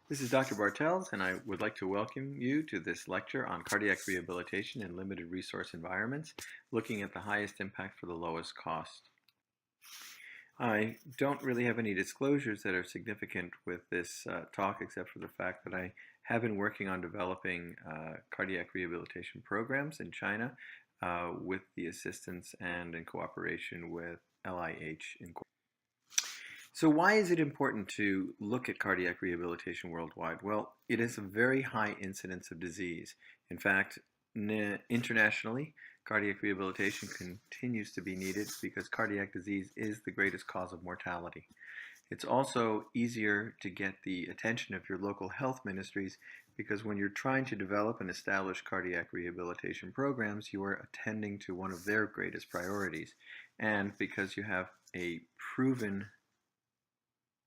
This is Dr. Bartels, and I would like to welcome you to this lecture on cardiac rehabilitation in limited resource environments, looking at the highest impact for the lowest cost. I don't really have any disclosures that are significant with this talk, except for the fact that I have been working on developing cardiac rehabilitation programs in China with the assistance and in cooperation with LIH in. So why is it important to look at cardiac rehabilitation worldwide? Well, it is a very high incidence of disease. In fact, internationally, cardiac rehabilitation continues to be needed because cardiac disease is the greatest cause of mortality. It's also easier to get the attention of your local health ministries because when you're trying to develop and establish cardiac rehabilitation programs, you are attending to one of their greatest priorities. And because you have a proven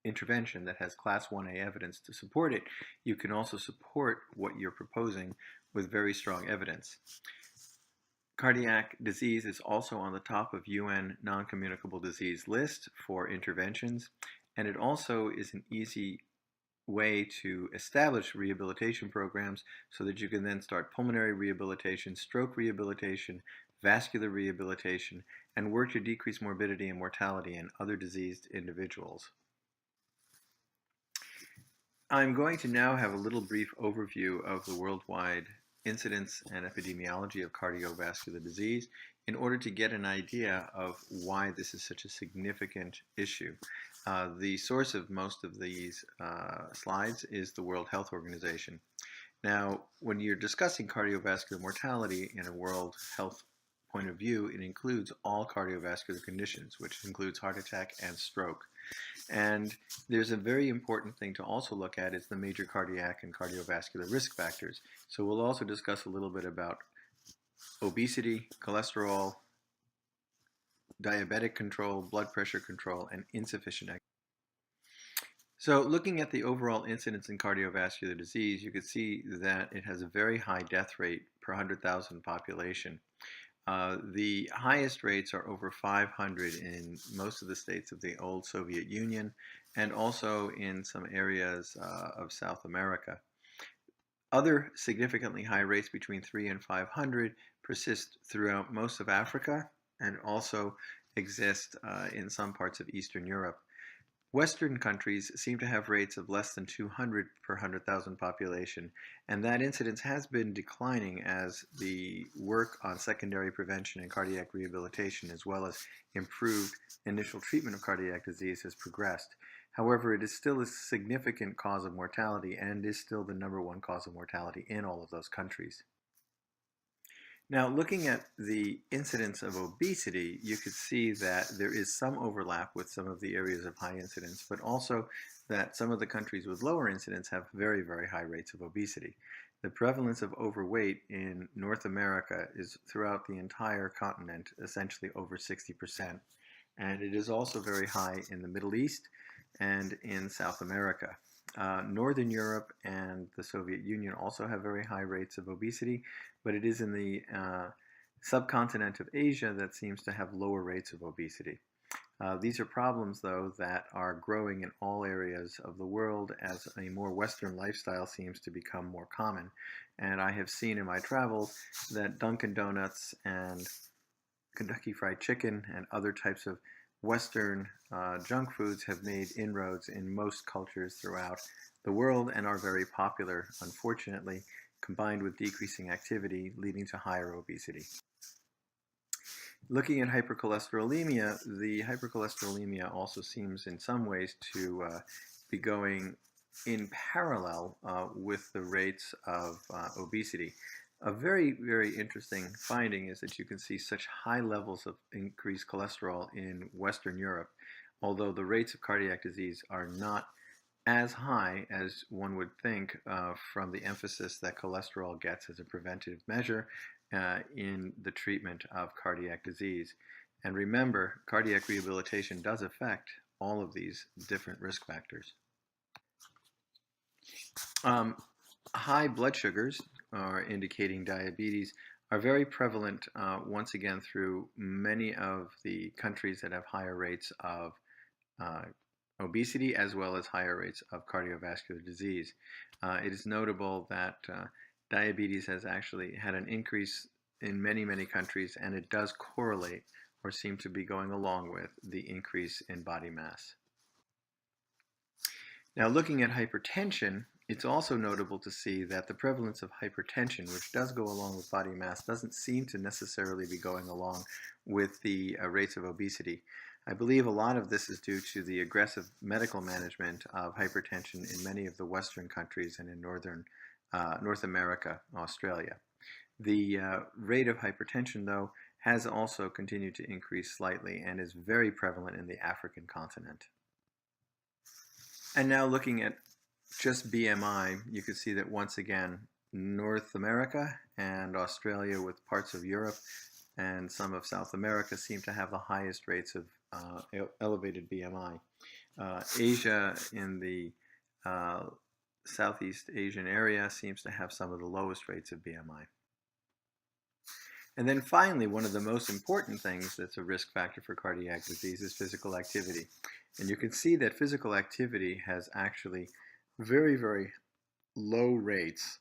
intervention that has Class 1A evidence to support it, you can also support what you're proposing with very strong evidence. Cardiac disease is also on the top of UN non-communicable disease list for interventions, and it also is an easy way to establish rehabilitation programs so that you can then start pulmonary rehabilitation, stroke rehabilitation, vascular rehabilitation, and work to decrease morbidity and mortality in other diseased individuals. I'm going to now have a little brief overview of the worldwide incidence and epidemiology of cardiovascular disease in order to get an idea of why this is such a significant issue. The source of most of these slides is the World Health Organization. Now, when you're discussing cardiovascular mortality in a World Health point of view, it includes all cardiovascular conditions, which includes heart attack and stroke. And there's a very important thing to also look at is the major cardiac and cardiovascular risk factors. So we'll also discuss a little bit about obesity, cholesterol, diabetic control, blood pressure control, and insufficient exercise. So looking at the overall incidence in cardiovascular disease, you can see that it has a very high death rate per 100,000 population. The highest rates are over 500 in most of the states of the old Soviet Union and also in some areas of South America. Other significantly high rates between 3 and 500 persist throughout most of Africa and also exist in some parts of Eastern Europe. Western countries seem to have rates of less than 200 per 100,000 population, and that incidence has been declining as the work on secondary prevention and cardiac rehabilitation, as well as improved initial treatment of cardiac disease, has progressed. However, it is still a significant cause of mortality and is still the #1 cause of mortality in all of those countries. Now, looking at the incidence of obesity, you could see that there is some overlap with some of the areas of high incidence, but also that some of the countries with lower incidence have very, very high rates of obesity. The prevalence of overweight in North America is throughout the entire continent, essentially over 60%. And it is also very high in the Middle East and in South America. Northern Europe and the Soviet Union also have very high rates of obesity, but it is in the subcontinent of Asia that seems to have lower rates of obesity. These are problems, though, that are growing in all areas of the world as a more Western lifestyle seems to become more common. And I have seen in my travels that Dunkin' Donuts and Kentucky Fried Chicken and other types of Western junk foods have made inroads in most cultures throughout the world and are very popular, unfortunately, combined with decreasing activity, leading to higher obesity. Looking at hypercholesterolemia, the hypercholesterolemia also seems in some ways to be going in parallel with the rates of obesity. A very, very interesting finding is that you can see such high levels of increased cholesterol in Western Europe, although the rates of cardiac disease are not as high as one would think from the emphasis that cholesterol gets as a preventative measure in the treatment of cardiac disease. And remember, cardiac rehabilitation does affect all of these different risk factors. High blood sugars, or indicating diabetes, are very prevalent once again through many of the countries that have higher rates of obesity as well as higher rates of cardiovascular disease. It is notable that diabetes has actually had an increase in many, many countries, and it does correlate or seem to be going along with the increase in body mass. Now, looking at hypertension, it's also notable to see that the prevalence of hypertension, which does go along with body mass, doesn't seem to necessarily be going along with the rates of obesity. I believe a lot of this is due to the aggressive medical management of hypertension in many of the Western countries and in North America, Australia. The rate of hypertension, though, has also continued to increase slightly and is very prevalent in the African continent. And now looking at just BMI, you can see that once again, North America and Australia with parts of Europe and some of South America seem to have the highest rates of elevated BMI. Asia in the Southeast Asian area seems to have some of the lowest rates of BMI. And then finally, one of the most important things that's a risk factor for cardiac disease is physical activity. And you can see that physical activity has actually very, very low rates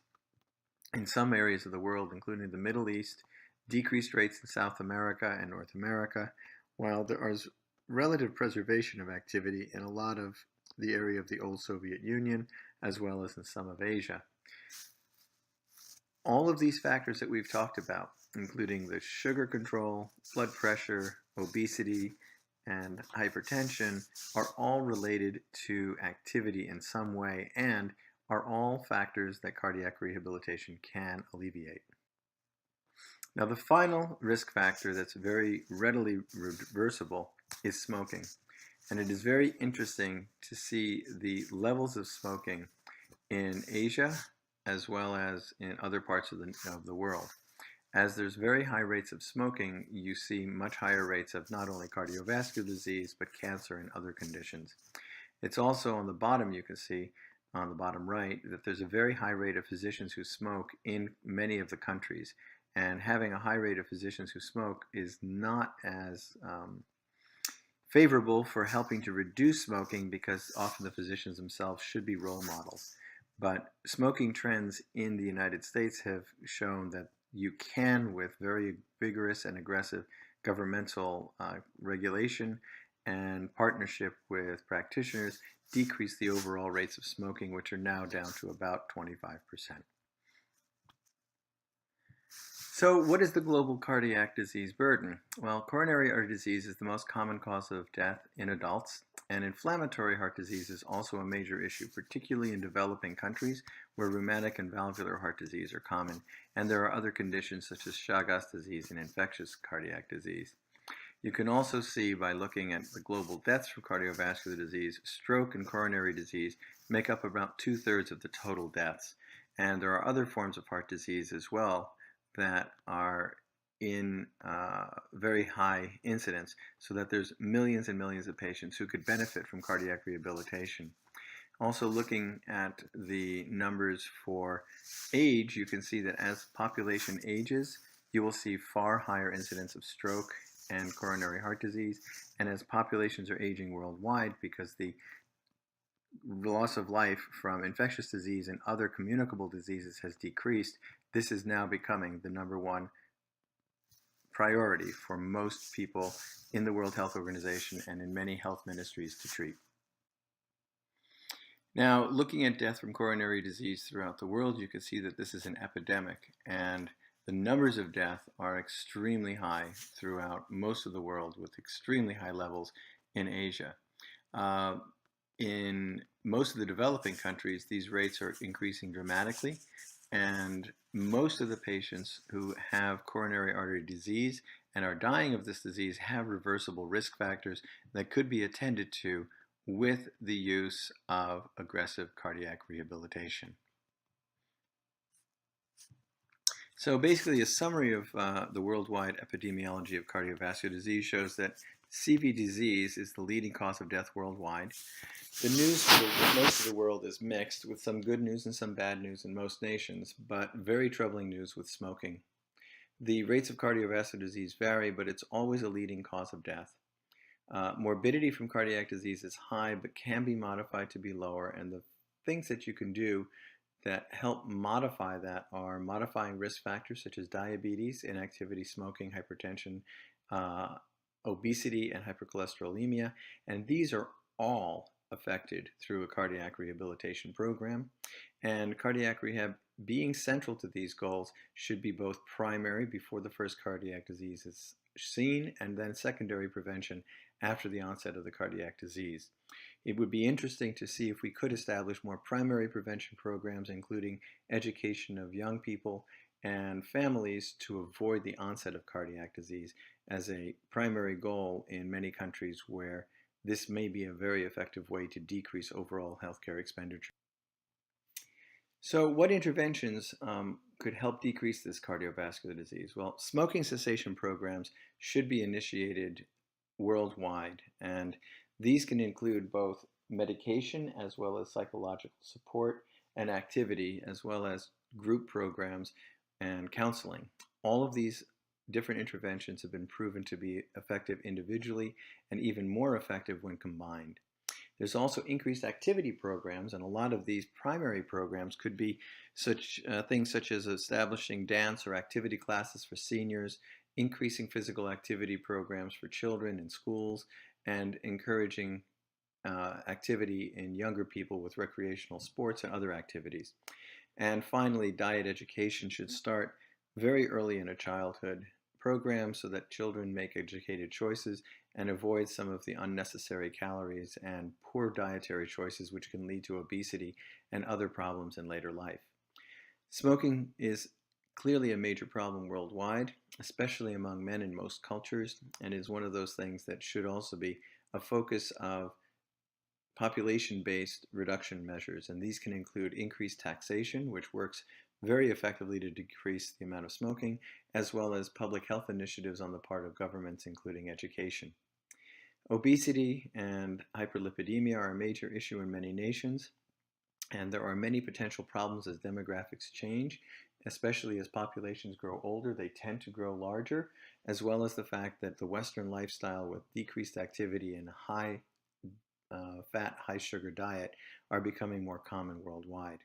in some areas of the world, including the Middle East, decreased rates in South America and North America, while there is relative preservation of activity in a lot of the area of the old Soviet Union, as well as in some of Asia. All of these factors that we've talked about, including the sugar control, blood pressure, obesity, and hypertension, are all related to activity in some way and are all factors that cardiac rehabilitation can alleviate. Now, the final risk factor that's very readily reversible is smoking. And it is very interesting to see the levels of smoking in Asia as well as in other parts of the world. As there's very high rates of smoking, you see much higher rates of not only cardiovascular disease, but cancer and other conditions. It's also on the bottom, you can see on the bottom right, that there's a very high rate of physicians who smoke in many of the countries. And having a high rate of physicians who smoke is not as favorable for helping to reduce smoking, because often the physicians themselves should be role models. But smoking trends in the United States have shown that you can, with very vigorous and aggressive governmental regulation and partnership with practitioners, decrease the overall rates of smoking, which are now down to about 25%. So what is the global cardiac disease burden? Well, coronary artery disease is the most common cause of death in adults, and inflammatory heart disease is also a major issue, particularly in developing countries where rheumatic and valvular heart disease are common, and there are other conditions such as Chagas disease and infectious cardiac disease. You can also see by looking at the global deaths from cardiovascular disease, stroke and coronary disease make up about 2/3 of the total deaths, and there are other forms of heart disease as well that are in very high incidence, so that there's millions and millions of patients who could benefit from cardiac rehabilitation. Also, looking at the numbers for age, you can see that as population ages, you will see far higher incidence of stroke and coronary heart disease. And as populations are aging worldwide, because the loss of life from infectious disease and other communicable diseases has decreased, this is now becoming the #1 priority for most people in the World Health Organization and in many health ministries to treat. Now, looking at death from coronary disease throughout the world, you can see that this is an epidemic, and the numbers of death are extremely high throughout most of the world, with extremely high levels in Asia. In most of the developing countries, these rates are increasing dramatically, and most of the patients who have coronary artery disease and are dying of this disease have reversible risk factors that could be attended to with the use of aggressive cardiac rehabilitation. So basically, a summary of the worldwide epidemiology of cardiovascular disease shows that CV disease is the leading cause of death worldwide. The news for most of the world is mixed, with some good news and some bad news in most nations, but very troubling news with smoking. The rates of cardiovascular disease vary, but it's always a leading cause of death. Morbidity from cardiac disease is high, but can be modified to be lower. And the things that you can do that help modify that are modifying risk factors such as diabetes, inactivity, smoking, hypertension, uh, obesity, and hypercholesterolemia. And these are all affected through a cardiac rehabilitation program. And cardiac rehab, being central to these goals, should be both primary before the first cardiac disease is seen, and then secondary prevention after the onset of the cardiac disease. It would be interesting to see if we could establish more primary prevention programs, including education of young people and families to avoid the onset of cardiac disease as a primary goal in many countries where this may be a very effective way to decrease overall healthcare expenditure. So what interventions could help decrease this cardiovascular disease? Well, smoking cessation programs should be initiated worldwide, and these can include both medication as well as psychological support and activity, as well as group programs and counseling. All of these different interventions have been proven to be effective individually and even more effective when combined. There's also increased activity programs, and a lot of these primary programs could be such things such as establishing dance or activity classes for seniors, increasing physical activity programs for children in schools, and encouraging activity in younger people with recreational sports and other activities. And finally, diet education should start very early in a childhood program so that children make educated choices and avoid some of the unnecessary calories and poor dietary choices which can lead to obesity and other problems in later life. Smoking is clearly a major problem worldwide, especially among men in most cultures, and is one of those things that should also be a focus of population-based reduction measures. And these can include increased taxation, which works very effectively to decrease the amount of smoking, as well as public health initiatives on the part of governments, including education. Obesity and hyperlipidemia are a major issue in many nations, and there are many potential problems as demographics change, especially as populations grow older. They tend to grow larger, as well as the fact that the Western lifestyle with decreased activity and high fat, high sugar diet are becoming more common worldwide.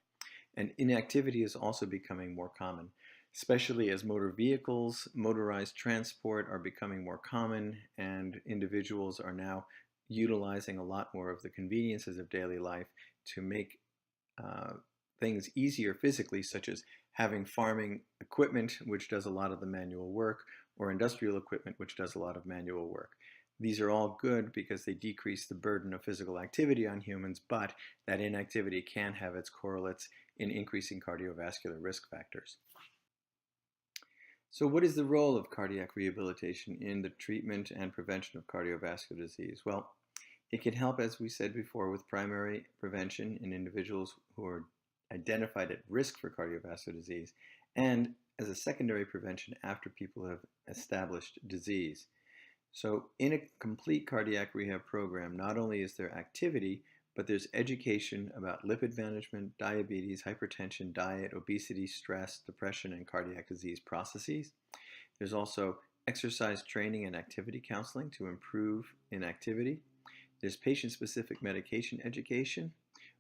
And inactivity is also becoming more common, especially as motor vehicles, motorized transport are becoming more common, and individuals are now utilizing a lot more of the conveniences of daily life to make things easier physically, such as having farming equipment, which does a lot of the manual work, or industrial equipment, which does a lot of manual work. These are all good because they decrease the burden of physical activity on humans, but that inactivity can have its correlates in increasing cardiovascular risk factors. So what is the role of cardiac rehabilitation in the treatment and prevention of cardiovascular disease? Well, it can help, as we said before, with primary prevention in individuals who are identified at risk for cardiovascular disease, and as a secondary prevention after people have established disease. So in a complete cardiac rehab program, not only is there activity, but there's education about lipid management, diabetes, hypertension, diet, obesity, stress, depression, and cardiac disease processes. There's also exercise training and activity counseling to improve inactivity. There's patient-specific medication education,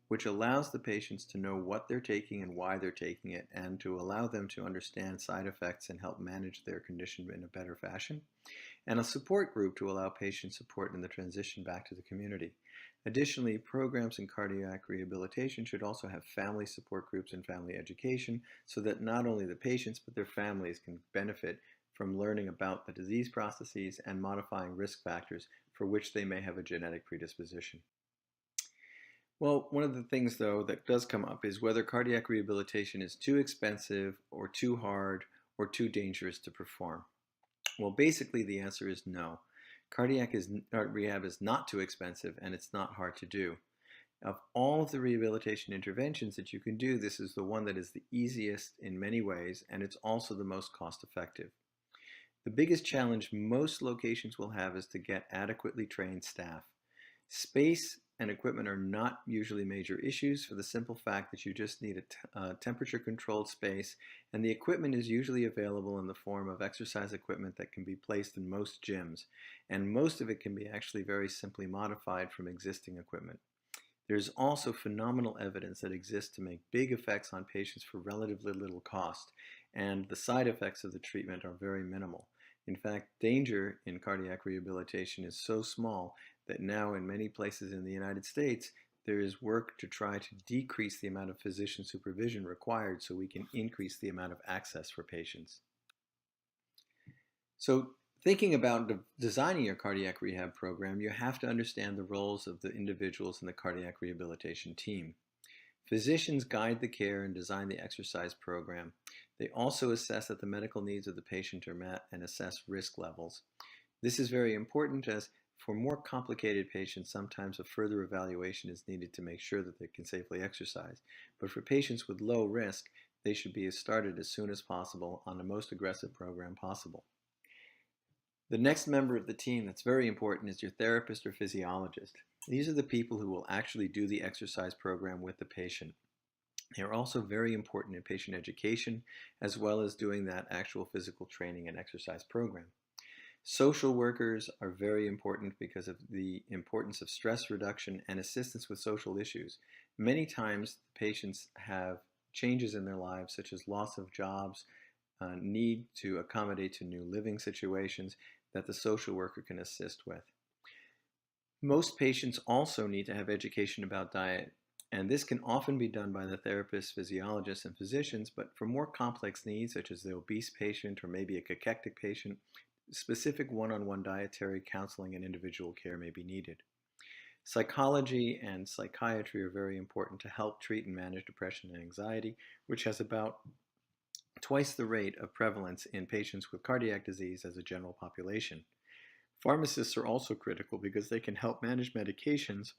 which allows the patients to know what they're taking and why they're taking it, and to allow them to understand side effects and help manage their condition in a better fashion. And a support group to allow patient support in the transition back to the community. Additionally, programs in cardiac rehabilitation should also have family support groups and family education so that not only the patients but their families can benefit from learning about the disease processes and modifying risk factors for which they may have a genetic predisposition. Well, one of the things, though, that does come up is whether cardiac rehabilitation is too expensive or too hard or too dangerous to perform. Well, basically the answer is no. Cardiac rehab is not too expensive, and it's not hard to do. Of all of the rehabilitation interventions that you can do, this is the one that is the easiest in many ways, and it's also the most cost-effective. The biggest challenge most locations will have is to get adequately trained staff. Space and equipment are not usually major issues for the simple fact that you just need a temperature-controlled space, and the equipment is usually available in the form of exercise equipment that can be placed in most gyms, and most of it can be actually very simply modified from existing equipment. There's also phenomenal evidence that exists to make big effects on patients for relatively little cost, and the side effects of the treatment are very minimal. In fact, danger in cardiac rehabilitation is so small that now in many places in the United States, there is work to try to decrease the amount of physician supervision required so we can increase the amount of access for patients. So thinking about designing your cardiac rehab program, you have to understand the roles of the individuals in the cardiac rehabilitation team. Physicians guide the care and design the exercise program. They also assess that the medical needs of the patient are met and assess risk levels. This is very important as for more complicated patients, sometimes a further evaluation is needed to make sure that they can safely exercise. But for patients with low risk, they should be started as soon as possible on the most aggressive program possible. The next member of the team that's very important is your therapist or physiologist. These are the people who will actually do the exercise program with the patient. They are also very important in patient education, as well as doing that actual physical training and exercise program. Social workers are very important because of the importance of stress reduction and assistance with social issues. Many times, patients have changes in their lives, such as loss of jobs, need to accommodate to new living situations that the social worker can assist with. Most patients also need to have education about diet, and this can often be done by the therapists, physiologists, and physicians, but for more complex needs, such as the obese patient or maybe a cachectic patient, specific one-on-one dietary counseling and individual care may be needed. Psychology and psychiatry are very important to help treat and manage depression and anxiety, which has about twice the rate of prevalence in patients with cardiac disease as a general population. Pharmacists are also critical because they can help manage medications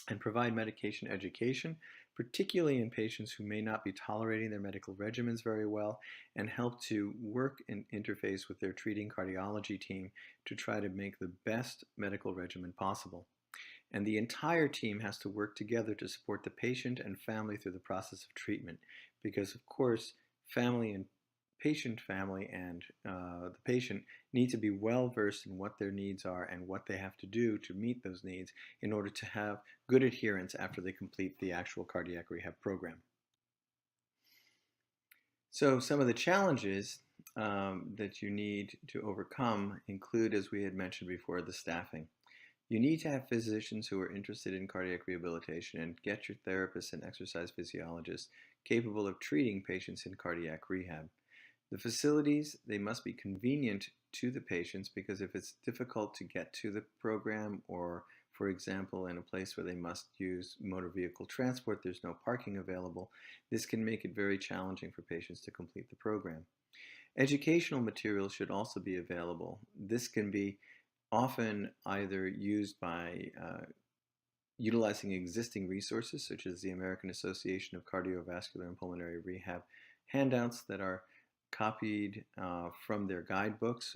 and provide medication education, particularly in patients who may not be tolerating their medical regimens very well, and help to work and interface with their treating cardiology team to try to make the best medical regimen possible. And the entire team has to work together to support the patient and family through the process of treatment, because of course, family and the patient need to be well versed in what their needs are and what they have to do to meet those needs in order to have good adherence after they complete the actual cardiac rehab program. So some of the challenges that you need to overcome include, as we had mentioned before, the staffing. You need to have physicians who are interested in cardiac rehabilitation and get your therapists and exercise physiologists capable of treating patients in cardiac rehab. The facilities, they must be convenient to the patients, because if it's difficult to get to the program, or for example in a place where they must use motor vehicle transport, there's no parking available, this can make it very challenging for patients to complete the program. Educational materials should also be available. This can be often either used by utilizing existing resources such as the American Association of Cardiovascular and Pulmonary Rehab handouts that are copied from their guidebooks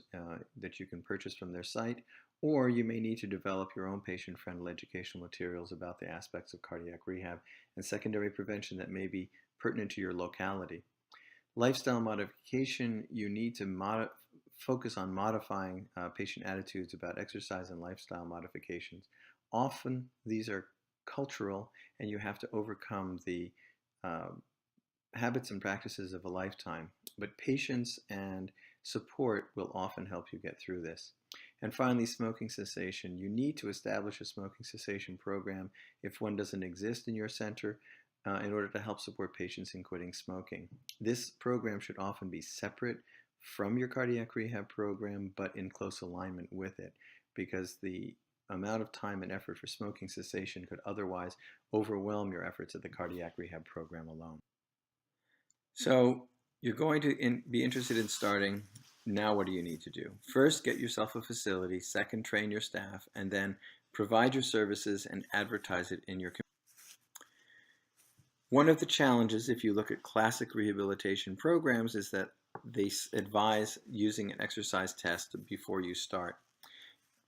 that you can purchase from their site, or you may need to develop your own patient-friendly educational materials about the aspects of cardiac rehab and secondary prevention that may be pertinent to your locality. Lifestyle modification, you need to focus on modifying patient attitudes about exercise and lifestyle modifications. Often these are cultural, and you have to overcome the habits and practices of a lifetime. But patience and support will often help you get through this. And finally, smoking cessation. You need to establish a smoking cessation program if one doesn't exist in your center, in order to help support patients in quitting smoking. This program should often be separate from your cardiac rehab program, but in close alignment with it, because the amount of time and effort for smoking cessation could otherwise overwhelm your efforts at the cardiac rehab program alone. So you're going to be interested in starting. Now what do you need to do? First, get yourself a facility. Second, train your staff. And then provide your services and advertise it in your community. One of the challenges, if you look at classic rehabilitation programs, is that they advise using an exercise test before you start.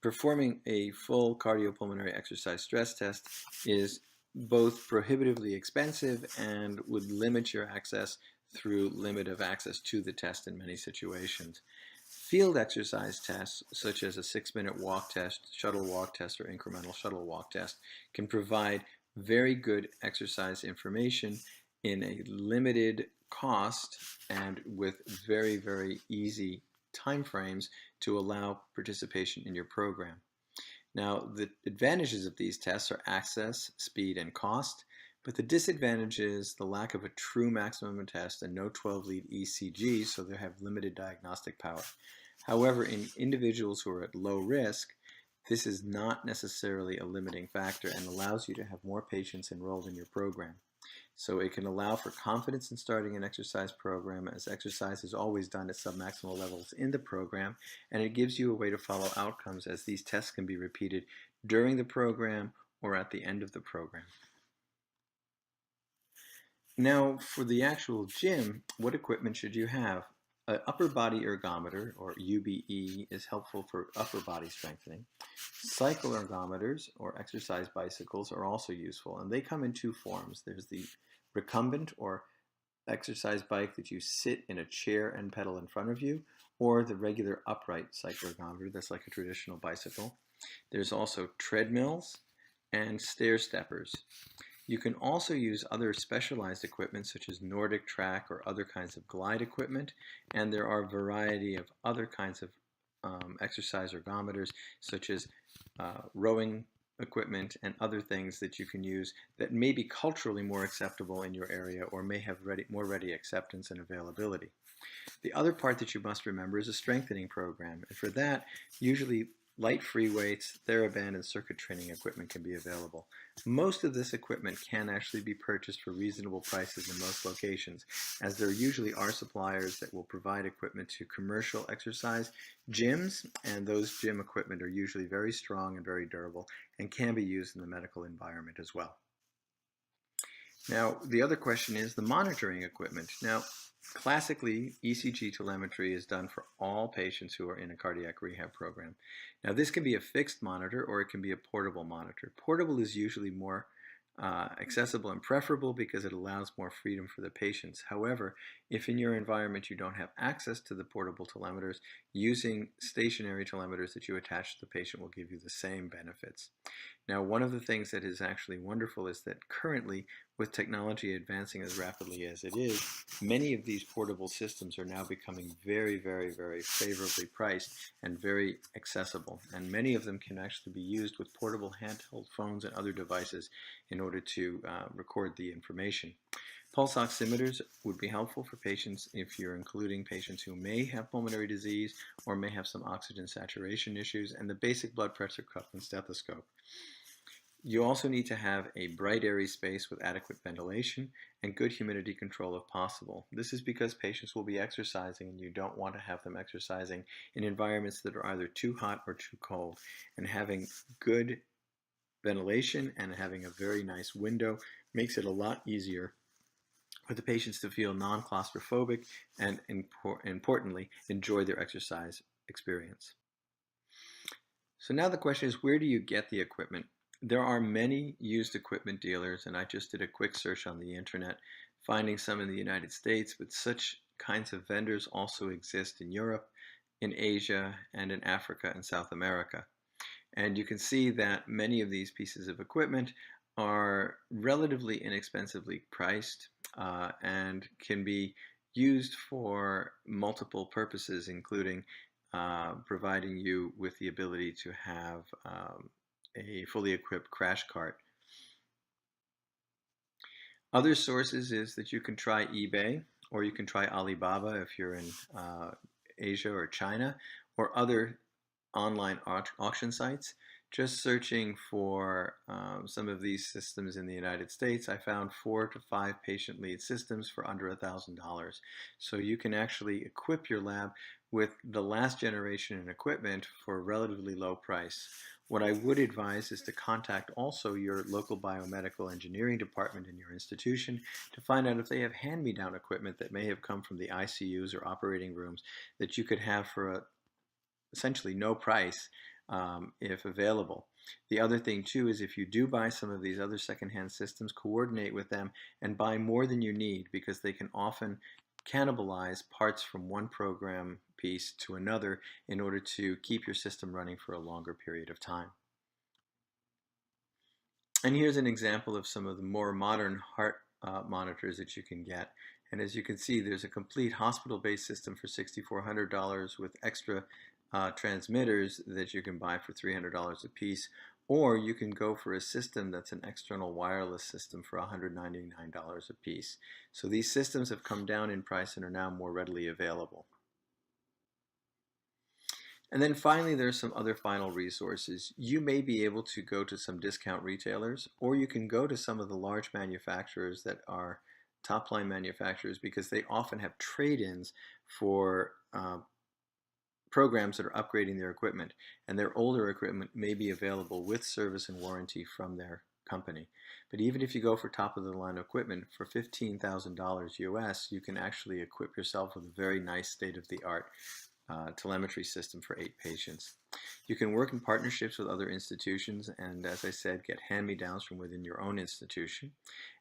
performing a full cardiopulmonary exercise stress test is both prohibitively expensive and would limit your access through limit of access to the test in many situations. Field exercise tests, such as a 6-minute walk test, shuttle walk test, or incremental shuttle walk test, can provide very good exercise information in a limited cost and with very, very easy timeframes to allow participation in your program. Now, the advantages of these tests are access, speed, and cost, but the disadvantage is the lack of a true maximum test and no 12-lead ECG, so they have limited diagnostic power. However, in individuals who are at low risk, this is not necessarily a limiting factor and allows you to have more patients enrolled in your program. So it can allow for confidence in starting an exercise program, as exercise is always done at submaximal levels in the program, and it gives you a way to follow outcomes, as these tests can be repeated during the program or at the end of the program. Now, for the actual gym, what equipment should you have? An upper body ergometer, or UBE, is helpful for upper body strengthening. Cycle ergometers, or exercise bicycles, are also useful, and they come in two forms. There's the recumbent, or exercise bike that you sit in a chair and pedal in front of you, or the regular upright cycle ergometer that's like a traditional bicycle. There's also treadmills and stair steppers. You can also use other specialized equipment such as Nordic track or other kinds of glide equipment, and there are a variety of other kinds of exercise ergometers such as rowing equipment and other things that you can use that may be culturally more acceptable in your area or may have more ready acceptance and availability. The other part that you must remember is a strengthening program, and for that, usually light free weights, TheraBand, and circuit training equipment can be available. Most of this equipment can actually be purchased for reasonable prices in most locations, as there usually are suppliers that will provide equipment to commercial exercise gyms, and those gym equipment are usually very strong and very durable and can be used in the medical environment as well. Now, the other question is the monitoring equipment. Now, classically, ECG telemetry is done for all patients who are in a cardiac rehab program. Now, this can be a fixed monitor or it can be a portable monitor. Portable is usually more accessible and preferable because it allows more freedom for the patients. However, if in your environment you don't have access to the portable telemeters, using stationary telemeters that you attach to the patient will give you the same benefits. Now, one of the things that is actually wonderful is that currently, with technology advancing as rapidly as it is, many of these portable systems are now becoming very, very, very favorably priced and very accessible. And many of them can actually be used with portable handheld phones and other devices in order to record the information. Pulse oximeters would be helpful for patients if you're including patients who may have pulmonary disease or may have some oxygen saturation issues, and the basic blood pressure cuff and stethoscope. You also need to have a bright, airy space with adequate ventilation and good humidity control if possible. This is because patients will be exercising and you don't want to have them exercising in environments that are either too hot or too cold. And having good ventilation and having a very nice window makes it a lot easier for the patients to feel non-claustrophobic and, importantly, enjoy their exercise experience. So now the question is, where do you get the equipment? There are many used equipment dealers, and I just did a quick search on the internet, finding some in the United States, but such kinds of vendors also exist in Europe, in Asia, and in Africa and South America. And you can see that many of these pieces of equipment are relatively inexpensively priced and can be used for multiple purposes, including providing you with the ability to have a fully equipped crash cart. Other sources is that you can try eBay, or you can try Alibaba if you're in Asia or China, or other online auction sites. Just searching for some of these systems in the United States, I found 4 to 5 patient lead systems for under $1,000. So you can actually equip your lab with the last generation in equipment for a relatively low price. What I would advise is to contact also your local biomedical engineering department in your institution to find out if they have hand-me-down equipment that may have come from the ICUs or operating rooms that you could have for essentially no price if available. The other thing too is if you do buy some of these other secondhand systems, coordinate with them and buy more than you need, because they can often cannibalize parts from one program piece to another in order to keep your system running for a longer period of time. And here's an example of some of the more modern heart monitors that you can get. And as you can see, there's a complete hospital-based system for $6,400 with extra transmitters that you can buy for $300 a piece. Or you can go for a system that's an external wireless system for $199 a piece. So these systems have come down in price and are now more readily available. And then finally, there's some other final resources. You may be able to go to some discount retailers, or you can go to some of the large manufacturers that are top-line manufacturers, because they often have trade-ins for programs that are upgrading their equipment, and their older equipment may be available with service and warranty from their company. But even if you go for top-of-the-line equipment for $15,000 US, you can actually equip yourself with a very nice state-of-the-art telemetry system for 8 patients. You can work in partnerships with other institutions and, as I said, get hand-me-downs from within your own institution.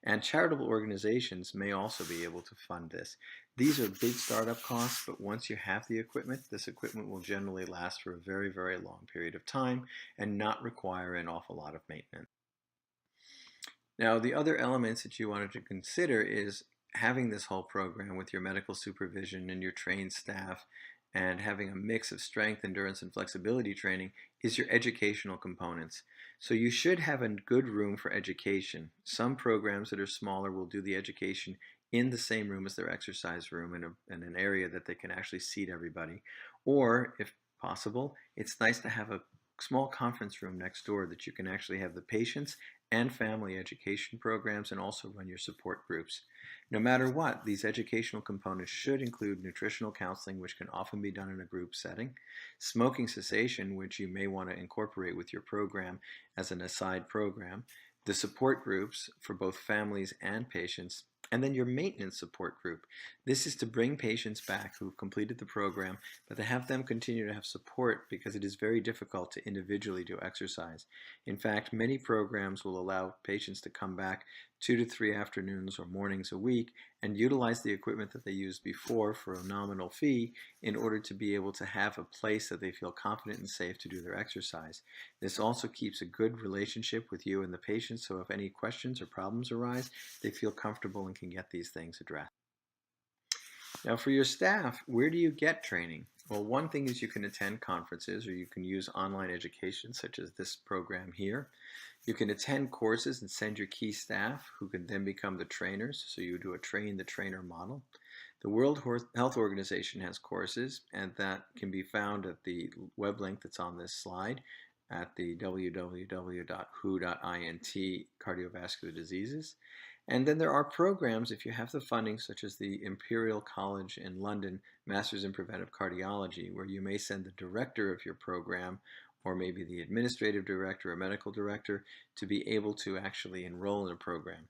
And charitable organizations may also be able to fund this. These are big startup costs, but once you have the equipment, this equipment will generally last for a very, very long period of time and not require an awful lot of maintenance. Now, the other elements that you wanted to consider is having this whole program with your medical supervision and your trained staff, and having a mix of strength, endurance, and flexibility training is your educational components. So you should have a good room for education. Some programs that are smaller will do the education in the same room as their exercise room, in an area that they can actually seat everybody. Or, if possible, it's nice to have a small conference room next door that you can actually have the patients and family education programs and also run your support groups. No matter what, these educational components should include nutritional counseling, which can often be done in a group setting, smoking cessation, which you may want to incorporate with your program as an aside program, the support groups for both families and patients, and then your maintenance support group. This is to bring patients back who've completed the program, but to have them continue to have support, because it is very difficult to individually do exercise. In fact, many programs will allow patients to come back 2 to 3 afternoons or mornings a week and utilize the equipment that they used before for a nominal fee in order to be able to have a place that they feel confident and safe to do their exercise. This also keeps a good relationship with you and the patient, so if any questions or problems arise, they feel comfortable and can get these things addressed. Now, for your staff, where do you get training? Well, one thing is you can attend conferences, or you can use online education such as this program here. You can attend courses and send your key staff, who can then become the trainers, so you do a train-the-trainer model. The World Health Organization has courses, and that can be found at the web link that's on this slide at the www.who.int cardiovascular diseases. And then there are programs, if you have the funding, such as the Imperial College in London Masters in Preventive Cardiology, where you may send the director of your program, or maybe the administrative director or medical director, to be able to actually enroll in a program.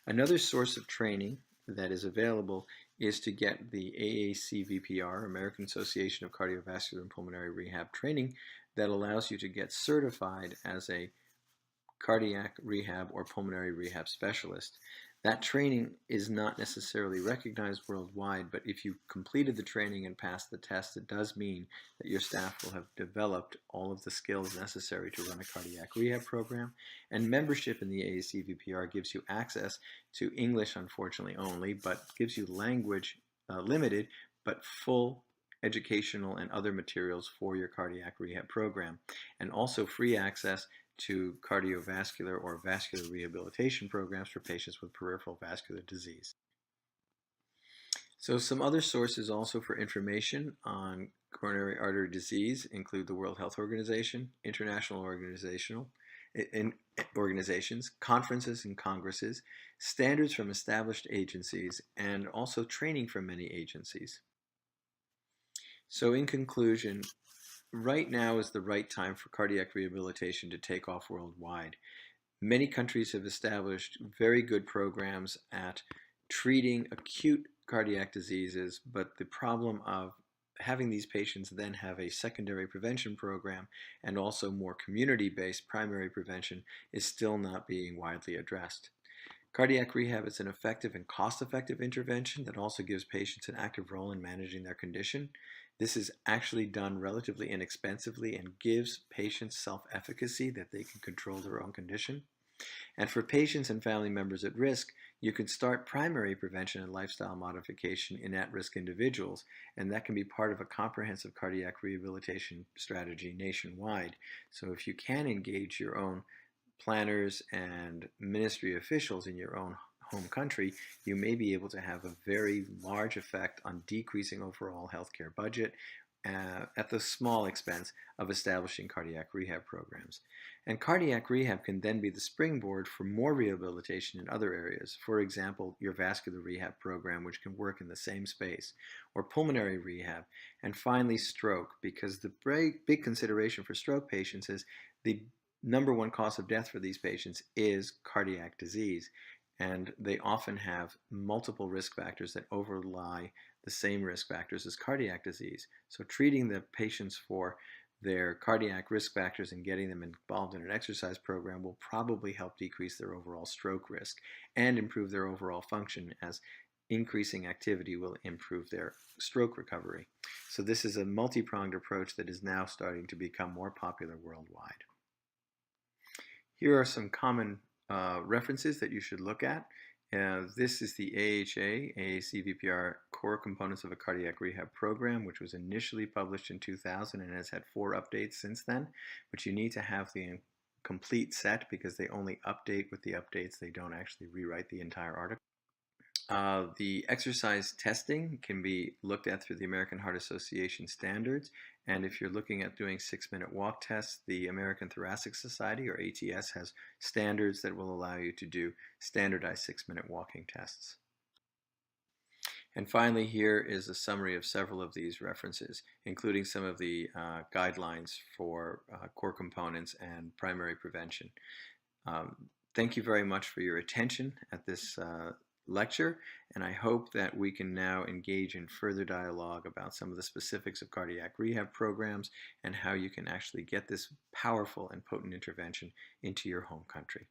Another source of training that is available is to get the AACVPR, American Association of Cardiovascular and Pulmonary Rehab training, that allows you to get certified as a cardiac rehab or pulmonary rehab specialist. That training is not necessarily recognized worldwide, but if you completed the training and passed the test, it does mean that your staff will have developed all of the skills necessary to run a cardiac rehab program. And membership in the AACVPR gives you access to English, unfortunately, only, but gives you language limited, but full educational and other materials for your cardiac rehab program, and also free access to cardiovascular or vascular rehabilitation programs for patients with peripheral vascular disease. So some other sources also for information on coronary artery disease include the World Health Organization, international organizations, conferences and congresses, standards from established agencies, and also training from many agencies. So in conclusion, right now is the right time for cardiac rehabilitation to take off worldwide. Many countries have established very good programs at treating acute cardiac diseases, but the problem of having these patients then have a secondary prevention program and also more community-based primary prevention is still not being widely addressed. Cardiac rehab is an effective and cost-effective intervention that also gives patients an active role in managing their condition. This is actually done relatively inexpensively and gives patients self-efficacy that they can control their own condition. And for patients and family members at risk, you can start primary prevention and lifestyle modification in at-risk individuals, and that can be part of a comprehensive cardiac rehabilitation strategy nationwide. So if you can engage your own planners and ministry officials in your own home country, you may be able to have a very large effect on decreasing overall healthcare budget at the small expense of establishing cardiac rehab programs. And cardiac rehab can then be the springboard for more rehabilitation in other areas. For example, your vascular rehab program, which can work in the same space, or pulmonary rehab, and finally stroke, because the big consideration for stroke patients is the number one cause of death for these patients is cardiac disease. And they often have multiple risk factors that overlie the same risk factors as cardiac disease. So treating the patients for their cardiac risk factors and getting them involved in an exercise program will probably help decrease their overall stroke risk and improve their overall function, as increasing activity will improve their stroke recovery. So this is a multi-pronged approach that is now starting to become more popular worldwide. Here are some common references that you should look at. This is the AHA-AAC-VPR Core Components of a Cardiac Rehab Program, which was initially published in 2000 and has had 4 updates since then. But you need to have the complete set because they only update with the updates. They don't actually rewrite the entire article. The exercise testing can be looked at through the American Heart Association standards. And if you're looking at doing 6-minute walk tests, the American Thoracic Society, or ATS, has standards that will allow you to do standardized 6-minute walking tests. And finally, here is a summary of several of these references, including some of the guidelines for core components and primary prevention. Thank you very much for your attention at this lecture, and I hope that we can now engage in further dialogue about some of the specifics of cardiac rehab programs and how you can actually get this powerful and potent intervention into your home country.